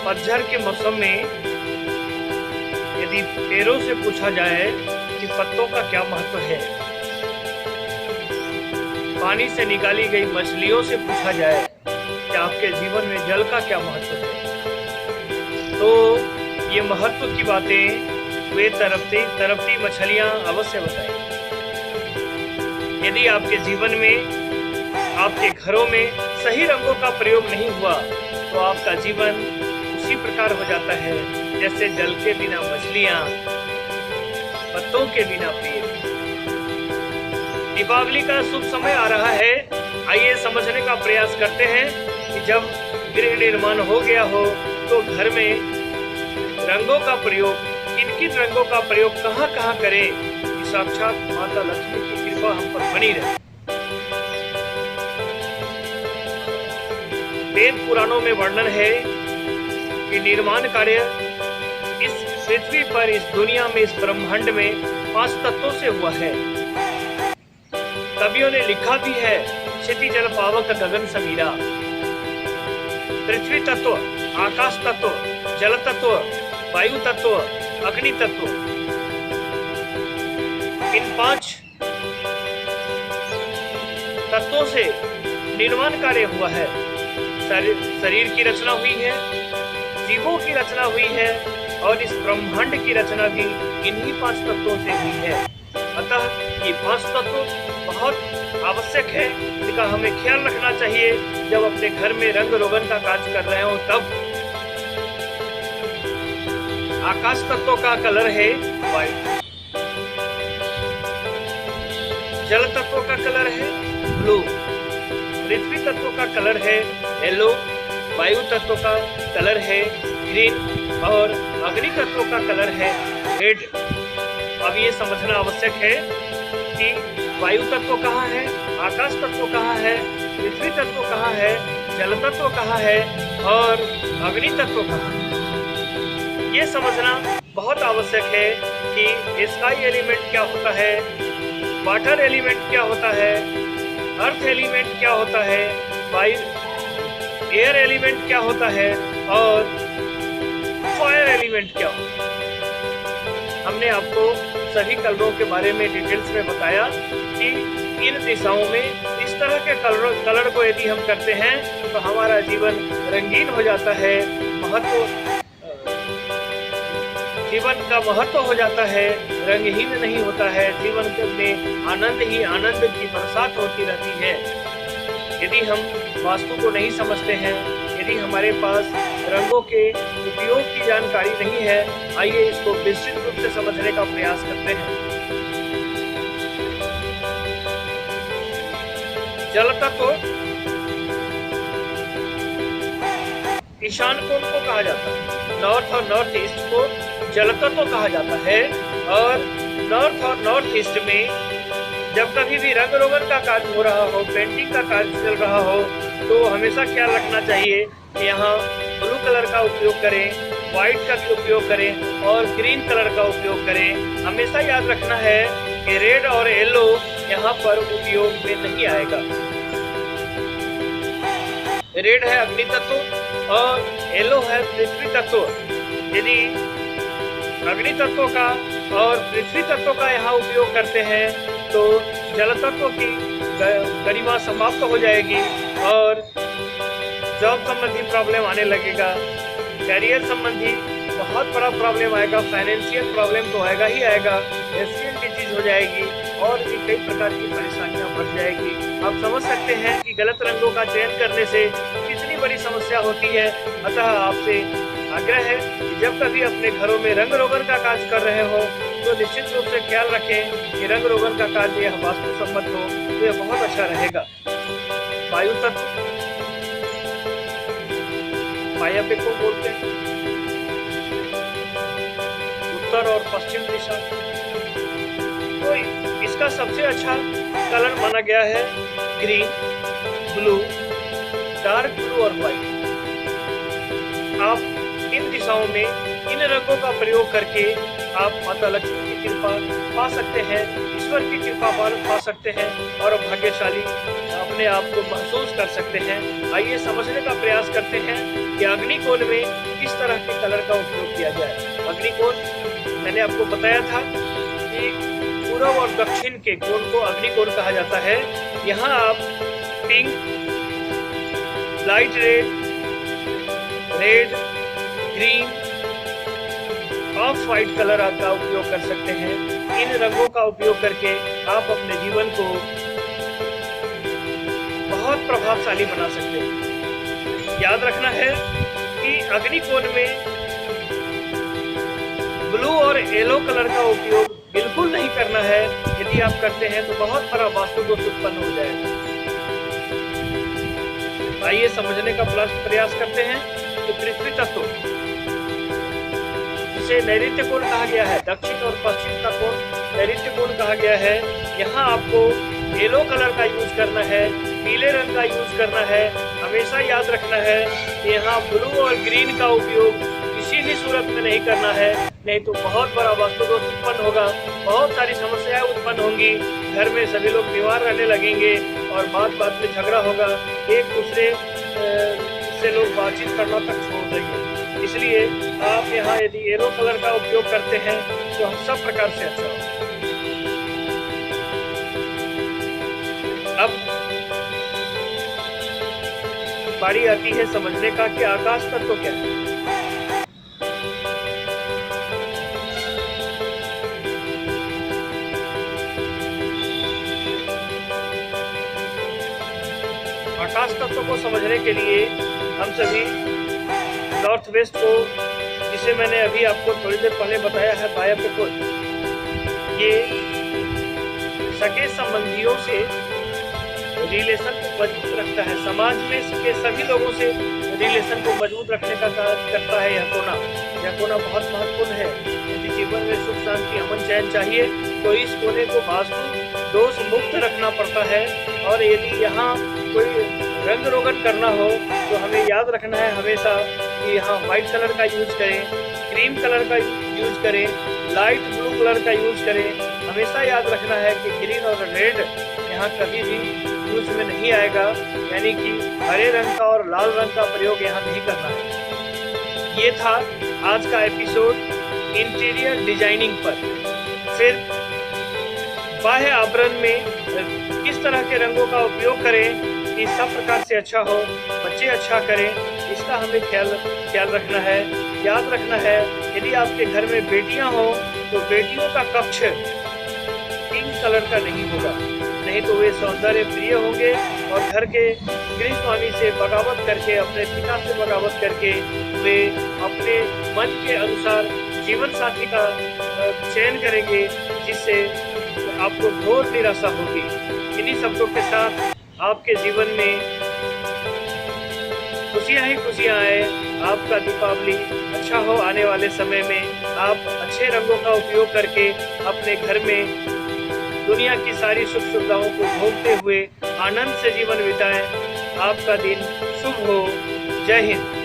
पतझड़ के मौसम में यदि पेड़ों से पूछा जाए कि पत्तों का क्या महत्व है, पानी से निकाली गई मछलियों से पूछा जाए कि आपके जीवन में जल का क्या महत्व है, तो ये महत्व की बातें वे तड़पती मछलियां अवश्य बताएं। यदि आपके जीवन में, आपके घरों में सही रंगों का प्रयोग नहीं हुआ तो आपका जीवन उसी प्रकार हो जाता है जैसे जल के बिना मछलियां, पत्तों के बिना पेड़। दीपावली का शुभ समय आ रहा है। आइए समझने का प्रयास करते हैं कि जब गृह निर्माण हो गया हो तो घर में रंगों का प्रयोग, किन किन रंगों का प्रयोग कहाँ कहाँ करें कि साक्षात माता लक्ष्मी की कृपा हम पर बनी रहे। वेद पुराणों में वर्णन है कि निर्माण कार्य इस पृथ्वी पर, इस दुनिया में, इस ब्रह्मांड में 5 तत्वों से हुआ है। कवियों ने लिखा भी है, क्षिति जल पावक गगन समीरा। पृथ्वी तत्व, आकाश तत्व, जल तत्व, वायु तत्व, अग्नि तत्व, इन 5 तत्वों से निर्माण कार्य हुआ है। शरीर की रचना हुई है, जीवों की रचना हुई है और इस ब्रह्मांड की रचना भी इन्हीं 5 तत्वों से हुई है। अतः ये 5 तत्व बहुत आवश्यक है, जिनका हमें ख्याल रखना चाहिए जब अपने घर में रंग रोगन का कार्य कर रहे हो। तब आकाश तत्व का कलर है व्हाइट, जल तत्व का कलर है ब्लू, पृथ्वी तत्व का कलर है येलो, वायु तत्व का कलर है ग्रीन और अग्नि तत्व का कलर है रेड। अब ये समझना आवश्यक है कि वायु तत्व कहाँ है, आकाश तत्व कहाँ है, पृथ्वी तत्व कहाँ है, जल तत्व कहाँ है और अग्नि तत्व कहाँ है। ये समझना बहुत आवश्यक है कि स्काई एलिमेंट क्या होता है, वाटर एलिमेंट क्या होता है, अर्थ एलिमेंट क्या होता है, एयर एलिमेंट क्या होता है और फायर एलिमेंट क्या होता है। हमने आपको सभी कलरों के बारे में डिटेल्स में बताया कि इन दिशाओं में इस तरह के कलर को यदि हम करते हैं तो हमारा जीवन रंगीन हो जाता है, जीवन का महत्व हो जाता है, रंगहीन नहीं होता है। जीवन में आनंद ही आनंद की बरसात होती रहती है। यदि हम वास्तु को नहीं समझते हैं, यदि हमारे पास रंगों के उपयोग की जानकारी नहीं है, आइए इसको विस्तृत रूप से समझने का प्रयास करते हैं। जल तत्व ईशान कोण को कहा जाता है, नॉर्थ और नॉर्थ ईस्ट को जल तत्व कहा जाता है। और नॉर्थ और नॉर्थ ईस्ट में जब कभी भी रंग रोगन का कार्य हो रहा हो, पेंटिंग का कार्य चल रहा हो, तो हमेशा ख्याल रखना चाहिए कि यहाँ ब्लू कलर का उपयोग करें, व्हाइट का भी उपयोग करें और ग्रीन कलर का उपयोग करें। हमेशा याद रखना है कि रेड और येलो यहाँ पर उपयोग में नहीं आएगा। रेड है अग्नि तत्व और येलो है पृथ्वी तत्व। यदि अग्नि तत्व का और पृथ्वी तत्व का यहाँ उपयोग करते हैं तो जल तत्व की गरिमा समाप्त हो जाएगी और जॉब संबंधी प्रॉब्लम आने लगेगा, करियर संबंधी बहुत बड़ा प्रॉब्लम आएगा, फाइनेंशियल प्रॉब्लम तो आएगा ही आएगा, स्किन डिजीज हो जाएगी और भी कई प्रकार की परेशानियां बढ़ जाएगी। आप समझ सकते हैं कि गलत रंगों का चयन करने से कितनी बड़ी समस्या होती है। अतः आपसे आग्रह है कि जब कभी अपने घरों में रंग रोगन का कार्य कर रहे हो तो निश्चित रूप से ख्याल रखें कि रंग रोगन का कार्य यह वास्तु सम्मत हो तो यह बहुत अच्छा रहेगा। वायु तत्व, वायव्य को बोलते हैं, उत्तर और पश्चिम दिशा। तो इसका सबसे अच्छा कलर माना गया है ग्रीन, ब्लू, डार्क ब्लू और व्हाइट। आप इन दिशाओं में इन रंगों का प्रयोग करके आप माता लक्ष्मी की कृपा पा सकते हैं, ईश्वर की कृपा पा सकते हैं और भाग्यशाली अपने आप को महसूस कर सकते हैं। आइए समझने का प्रयास करते हैं कि अग्निकोण में किस तरह के कलर का उपयोग किया जाए। अग्निकोण मैंने आपको बताया था कि पूर्व और दक्षिण के कोण को अग्निकोण कहा जाता है। यहाँ आप pink, light red, green, of white colour का उपयोग कर सकते हैं। इन रंगों का उपयोग करके आप अपने जीवन को बहुत प्रभावशाली बना सकते हैं। याद रखना है कि अग्निकोण में ब्लू और येलो कलर का उपयोग बिल्कुल नहीं करना है। यदि आप करते हैं तो बहुत बड़ा वास्तु दोष उत्पन्न हो जाएगा। आइए समझने का प्रयास करते हैं कि पृथ्वी तत्व, जिसे नैऋत्य कोण कहा गया है, दक्षिण और पश्चिम का कोण नैऋत्य कोण कहा गया है। यहाँ आपको येलो कलर का यूज करना है, पीले रंग का यूज करना है। हमेशा याद रखना है कि यहाँ ब्लू और ग्रीन का उपयोग किसी भी सूरत में नहीं करना है, नहीं तो बहुत बड़ा वास्तु दोष उत्पन्न होगा, बहुत सारी समस्याएं उत्पन्न होंगी, घर में सभी लोग बीमार रहने लगेंगे और बात में झगड़ा होगा, एक दूसरे से लोग बातचीत करना तक छोड़ देंगे। इसलिए आप यहाँ यदि येलो कलर का उपयोग करते हैं तो सब प्रकार से अच्छा होगा। अब बारी आती है समझने का कि आकाश तत्व क्या है। आकाश तत्व को समझने के लिए हम सभी नॉर्थ वेस्ट को, जिसे मैंने अभी आपको थोड़ी देर पहले बताया है, बायपोल, ये सगे संबंधियों से रिलेशन को मजबूत रखता है। समाज में के सभी लोगों से रिलेशन को मजबूत रखने का कार्य करता है। यह कोना बहुत महत्वपूर्ण है। यदि जीवन में सुख शांति अमन चैन चाहिए तो इस कोने को वास्तु दोष मुक्त रखना पड़ता है। और यदि यहाँ कोई रंग रोगन करना हो तो हमें याद रखना है हमेशा कि यहाँ व्हाइट कलर का यूज करें, क्रीम कलर का यूज करें, लाइट ब्लू कलर का यूज करें। हमेशा याद रखना है कि ग्रीन और रेड यहाँ कभी भी यूज में नहीं आएगा, यानी कि हरे रंग का और लाल रंग का प्रयोग यहाँ नहीं करना है। ये था आज का एपिसोड इंटीरियर डिजाइनिंग पर। फिर बाह्य आवरण में किस तरह के रंगों का उपयोग करें कि सब प्रकार से अच्छा हो, बच्चे अच्छा करें, इसका हमें ख्याल रखना है। याद रखना है यदि आपके घर में बेटियां हो तो बेटियों का कक्ष पिंक कलर का नहीं होगा, नहीं तो वे सौंदर्य प्रिय होंगे और घर के गृह स्वामी से बगावत करके, अपने पिता से बगावत करके वे अपने मन के अनुसार जीवन साथी का चयन करेंगे, जिससे आपको घोर निराशा होगी। इन्हीं शब्दों के साथ आपके जीवन में खुशियां ही खुशियां आए, आपका दीपावली अच्छा हो। आने वाले समय में आप अच्छे रंगों का उपयोग करके अपने घर में दुनिया की सारी सुख सुविधाओं को भोगते हुए आनंद से जीवन बिताएं। आपका दिन शुभ हो। जय हिंद।